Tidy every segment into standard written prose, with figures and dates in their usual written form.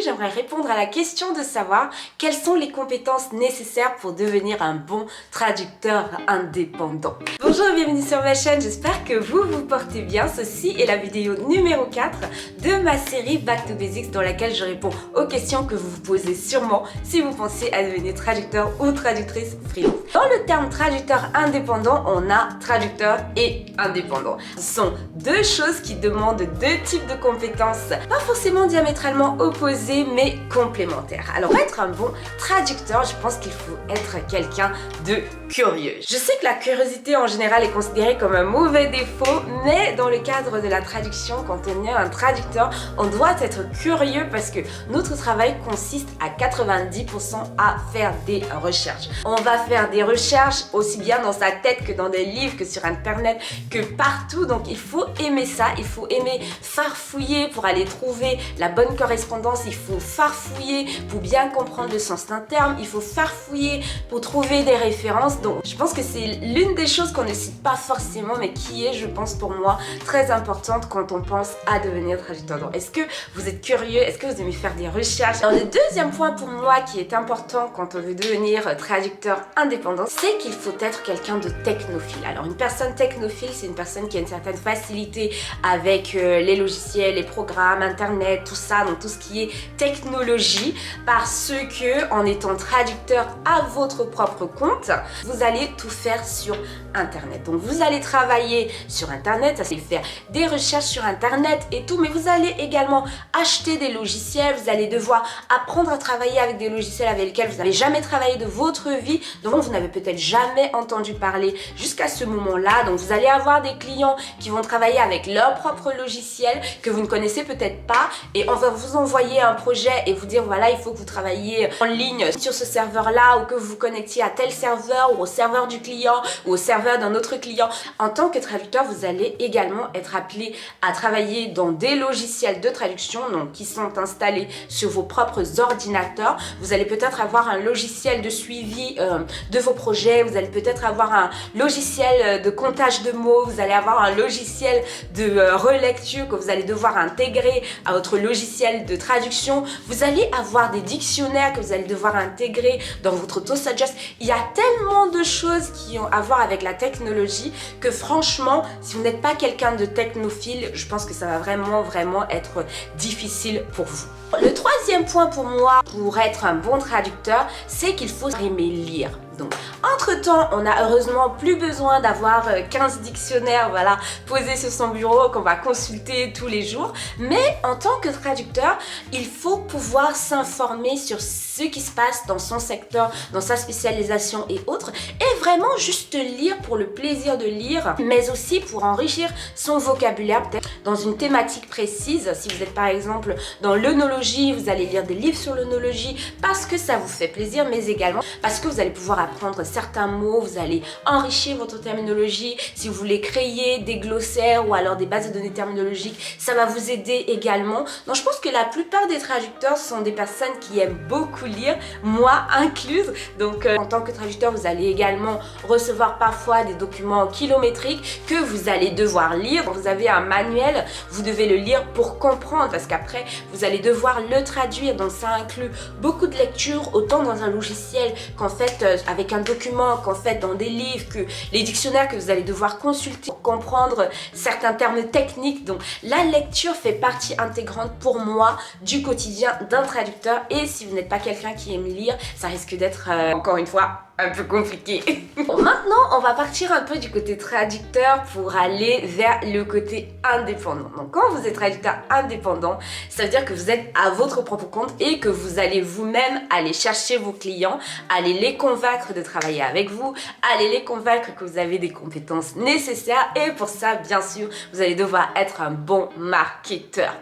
j'aimerais répondre à la question de savoir quelles sont les compétences nécessaires pour devenir un bon traducteur indépendant. Bonjour et bienvenue sur ma chaîne, j'espère que vous vous portez bien. Ceci est la vidéo numéro 4 de ma série Back to Basics dans laquelle je réponds aux questions que vous vous posez sûrement si vous pensez à devenir traducteur ou traductrice freelance. Dans le terme traducteur indépendant, on a traducteur et indépendant. Ce sont deux choses qui demandent deux types de compétences, pas forcément diamétralement opposés, mais complémentaires. Alors, pour être un bon traducteur, je pense qu'il faut être quelqu'un de curieux. Je sais que la curiosité en général est considérée comme un mauvais défaut, mais dans le cadre de la traduction, quand on est un traducteur, on doit être curieux parce que notre travail consiste à 90% à faire des recherches. On va faire des recherches aussi bien dans sa tête que dans des livres, que sur internet, que partout. Donc il faut aimer ça, il faut aimer farfouiller pour aller trouver la bonne correspondance, il faut farfouiller pour bien comprendre le sens d'un terme, il faut farfouiller pour trouver des références. Donc je pense que c'est l'une des choses qu'on ne cite pas forcément, mais qui est, je pense pour moi, très importante quand on pense à devenir traducteur. Donc est-ce que vous êtes curieux? Est-ce que vous aimez faire des recherches? Alors le deuxième point pour moi qui est important quand on veut devenir traducteur indépendant, c'est qu'il faut être quelqu'un de technophile. Alors une personne technophile, c'est une personne qui a une certaine facilité avec les logiciels, les programmes, internet, tout ça, donc tout ce qui est technologie, parce que en étant traducteur à votre propre compte, vous allez tout faire sur internet. Donc vous allez travailler sur internet, ça c'est faire des recherches sur internet et tout, mais vous allez également acheter des logiciels, vous allez devoir apprendre à travailler avec des logiciels avec lesquels vous n'avez jamais travaillé de votre vie, dont vous n'avez peut-être jamais entendu parler jusqu'à ce moment-là. Donc vous allez avoir des clients qui vont travailler avec leur propre logiciel que vous ne connaissez peut-être pas, et on va vous envoyer un projet et vous dire voilà, il faut que vous travailliez en ligne sur ce serveur-là, ou que vous vous connectiez à tel serveur ou au serveur du client ou au serveur d'un autre client. En tant que traducteur, vous allez également être appelé à travailler dans des logiciels de traduction, donc qui sont installés sur vos propres ordinateurs. Vous allez peut-être avoir un logiciel de suivi de vos projets, vous allez peut-être avoir un logiciel de comptage de mots, vous allez avoir un logiciel de relecture que vous allez devoir intégrer à votre logiciel de traduction. Vous allez avoir des dictionnaires que vous allez devoir intégrer dans votre ToSuggest. Il y a tellement de choses qui ont à voir avec la technologie que franchement, si vous n'êtes pas quelqu'un de technophile, je pense que ça va vraiment être difficile pour vous. Le troisième point pour moi, pour être un bon traducteur, c'est qu'il faut aimer lire. Donc, entre-temps, on a heureusement plus besoin d'avoir 15 dictionnaires, voilà, posés sur son bureau qu'on va consulter tous les jours. Mais en tant que traducteur, il faut pouvoir s'informer sur ce qui se passe dans son secteur, dans sa spécialisation et autres, et vraiment juste lire pour le plaisir de lire, mais aussi pour enrichir son vocabulaire, peut-être dans une thématique précise. Si vous êtes par exemple dans l'œnologie, vous allez lire des livres sur l'œnologie parce que ça vous fait plaisir, mais également parce que vous allez pouvoir apprendre certains mots, vous allez enrichir votre terminologie. Si vous voulez créer des glossaires ou alors des bases de données terminologiques, ça va vous aider également. Donc je pense que la plupart des traducteurs sont des personnes qui aiment beaucoup lire, moi incluse. Donc en tant que traducteur, vous allez également recevoir parfois des documents kilométriques que vous allez devoir lire. Vous avez un manuel, vous devez le lire pour comprendre, parce qu'après vous allez devoir le traduire. Donc ça inclut beaucoup de lectures, autant dans un logiciel qu'en fait avec un document, qu'en fait dans des livres, que les dictionnaires que vous allez devoir consulter pour comprendre certains termes techniques. Donc la lecture fait partie intégrante pour moi du quotidien d'un traducteur, et si vous n'êtes pas quelqu'un qui aime lire, ça risque d'être encore une fois un peu compliqué. Bon, maintenant on va partir un peu du côté traducteur pour aller vers le côté indépendant. Donc quand vous êtes traducteur indépendant, ça veut dire que vous êtes à votre propre compte et que vous allez vous-même aller chercher vos clients, aller les convaincre de travailler avec vous, aller les convaincre que vous avez des compétences nécessaires, et pour ça bien sûr vous allez devoir être un bon marketeur.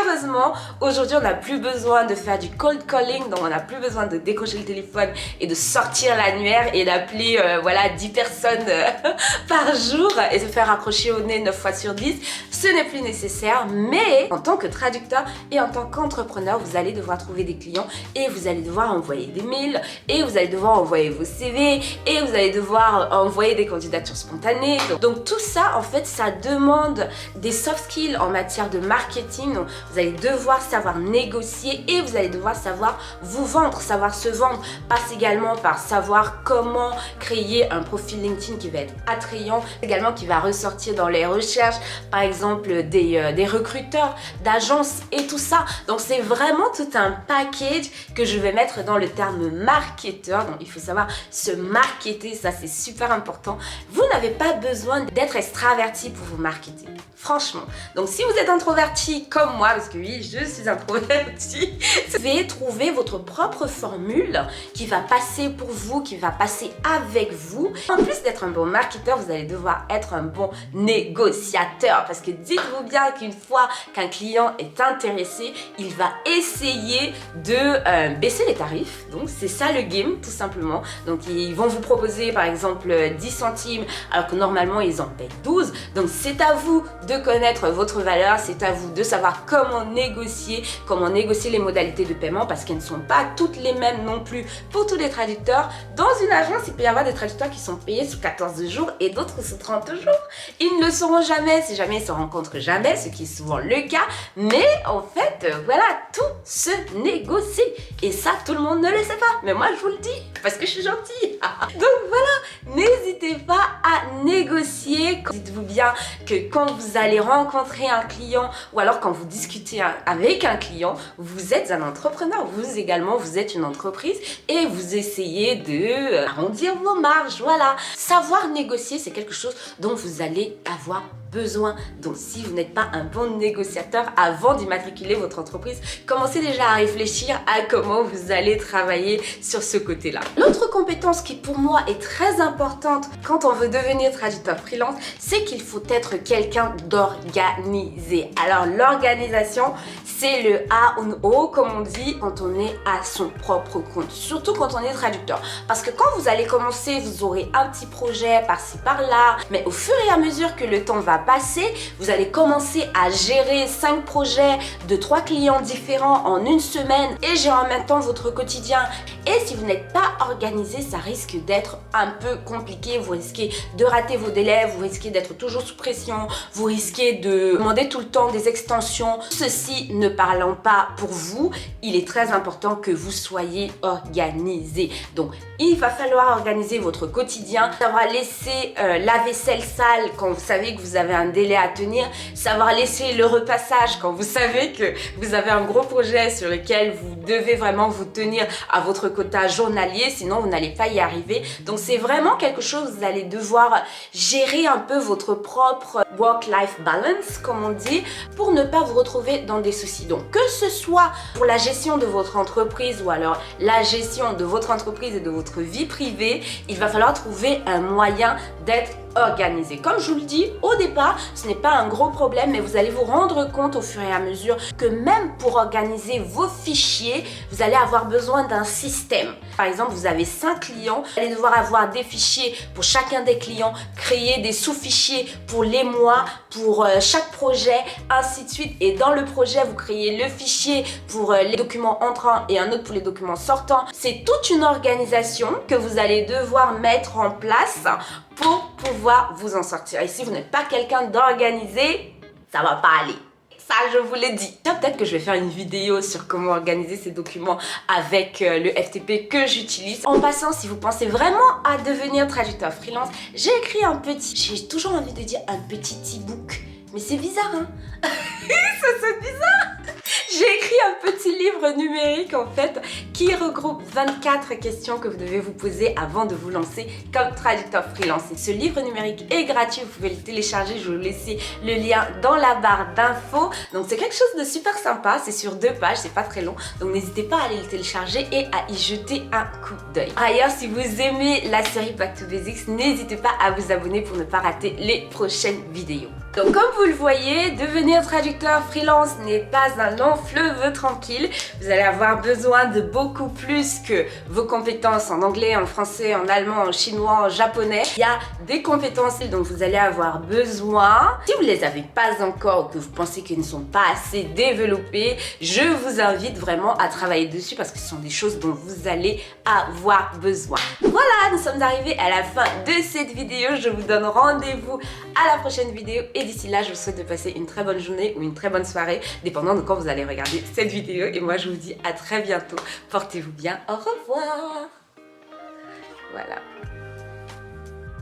Heureusement, aujourd'hui on n'a plus besoin de faire du cold calling, donc on n'a plus besoin de décrocher le téléphone et de sortir l'annuaire et d'appeler voilà 10 personnes par jour et se faire accrocher au nez 9 fois sur 10. ce n'est plus nécessaire, mais en tant que traducteur et en tant qu'entrepreneur, vous allez devoir trouver des clients et vous allez devoir envoyer des mails et vous allez devoir envoyer vos CV et vous allez devoir envoyer des candidatures spontanées. Donc tout ça, en fait, ça demande des soft skills en matière de marketing. Donc, vous allez devoir savoir négocier et vous allez devoir savoir vous vendre, savoir se vendre. Passe également par savoir comment créer un profil LinkedIn qui va être attrayant, également qui va ressortir dans les recherches, par exemple des recruteurs, d'agences et tout ça. Donc c'est vraiment tout un package que je vais mettre dans le terme marketeur. Donc il faut savoir se marketer, ça c'est super important. Vous n'avez pas besoin d'être extraverti pour vous marketer, franchement. Donc si vous êtes introverti comme moi, parce que oui, je suis introvertie, vous devez trouver votre propre formule qui va passer pour vous, qui va passer avec vous. En plus d'être un bon marketeur, vous allez devoir être un bon négociateur, parce que dites-vous bien qu'une fois qu'un client est intéressé, il va essayer de baisser les tarifs. Donc c'est ça le game, tout simplement. Donc ils vont vous proposer par exemple 10 centimes alors que normalement ils en payent 12. Donc c'est à vous de connaître votre valeur, c'est à vous de savoir comment négocier les modalités de paiement, parce qu'elles ne sont pas toutes les mêmes non plus pour tous les traducteurs. Dans une agence, il peut y avoir des traducteurs qui sont payés sur 14 jours et d'autres sur 30 jours. Ils ne le sauront jamais si jamais ils se rencontrent jamais, ce qui est souvent le cas. Mais en fait, voilà, tout se négocie. Et ça, tout le monde ne le sait pas. Mais moi, je vous le dis parce que je suis gentille. Donc voilà, n'hésitez pas à négocier. Dites-vous bien que quand vous allez rencontrer un client ou alors quand vous discutez avec un client, vous êtes un entrepreneur. Vous également, vous êtes une entreprise et vous essayez de arrondir vos marges. Voilà. Savoir négocier, c'est quelque chose dont vous allez avoir besoin. Donc si vous n'êtes pas un bon négociateur, avant d'immatriculer votre entreprise, commencez déjà à réfléchir à comment vous allez travailler sur ce côté-là. L'autre compétence qui pour moi est très importante quand on veut devenir traducteur freelance, c'est qu'il faut être quelqu'un d'organisé. Alors l'organisation, c'est le A ou O, comme on dit, quand on est à son propre compte, surtout quand on est traducteur. Parce que quand vous allez commencer, vous aurez un petit projet par-ci par-là, mais au fur et à mesure que le temps va passer, vous allez commencer à gérer 5 projets de 3 clients différents en une semaine et gérer en même temps votre quotidien. Et si vous n'êtes pas organisé, ça risque d'être un peu compliqué. Vous risquez de rater vos délais, vous risquez d'être toujours sous pression, vous risquez de demander tout le temps des extensions. Ceci ne parlant pas pour vous, il est très important que vous soyez organisé. Donc, il va falloir organiser votre quotidien, savoir laisser la vaisselle sale quand vous savez que vous avez un délai à tenir, savoir laisser le repassage quand vous savez que vous avez un gros projet sur lequel vous devez vraiment vous tenir à votre quota journalier, sinon vous n'allez pas y arriver. Donc c'est vraiment quelque chose, vous allez devoir gérer un peu votre propre work-life balance, comme on dit, pour ne pas vous retrouver dans des soucis. Donc que ce soit pour la gestion de votre entreprise ou alors la gestion de votre entreprise et de votre vie privée, il va falloir trouver un moyen d'être organisé. Comme je vous le dis au départ, ce n'est pas un gros problème, mais vous allez vous rendre compte au fur et à mesure que même pour organiser vos fichiers, vous allez avoir besoin d'un système. Par exemple, vous avez 5 clients, vous allez devoir avoir des fichiers pour chacun des clients, créer des sous-fichiers pour les mois, pour chaque projet, ainsi de suite. Et dans le projet, vous créez le fichier pour les documents entrants et un autre pour les documents sortants. C'est toute une organisation que vous allez devoir mettre en place pour pouvoir vous en sortir. Et si vous n'êtes pas quelqu'un d'organisé, ça va pas aller. Ça, je vous l'ai dit. Peut-être que je vais faire une vidéo sur comment organiser ces documents avec le FTP que j'utilise. En passant, si vous pensez vraiment à devenir traducteur freelance, j'ai toujours envie de dire un petit e-book. Mais c'est bizarre, hein? Ça sonne bizarre. J'ai écrit un petit livre numérique en fait qui regroupe 24 questions que vous devez vous poser avant de vous lancer comme traducteur freelance. Et ce livre numérique est gratuit, vous pouvez le télécharger, je vais vous laisser le lien dans la barre d'infos. Donc c'est quelque chose de super sympa, c'est sur 2 pages, c'est pas très long, donc n'hésitez pas à aller le télécharger et à y jeter un coup d'œil. Par ailleurs, si vous aimez la série Back to Basics, n'hésitez pas à vous abonner pour ne pas rater les prochaines vidéos. Donc comme vous le voyez, devenir traducteur freelance n'est pas un long fleuve tranquille. Vous allez avoir besoin de beaucoup plus que vos compétences en anglais, en français, en allemand, en chinois, en japonais. Il y a des compétences dont vous allez avoir besoin. Si vous ne les avez pas encore ou que vous pensez qu'elles ne sont pas assez développées, je vous invite vraiment à travailler dessus parce que ce sont des choses dont vous allez avoir besoin. Voilà, nous sommes arrivés à la fin de cette vidéo. Je vous donne rendez-vous à la prochaine vidéo et d'ici là, je vous souhaite de passer une très bonne journée ou une très bonne soirée, dépendant de quand vous allez regarder cette vidéo. Et moi, je vous dis à très bientôt. Portez-vous bien. Au revoir. Voilà.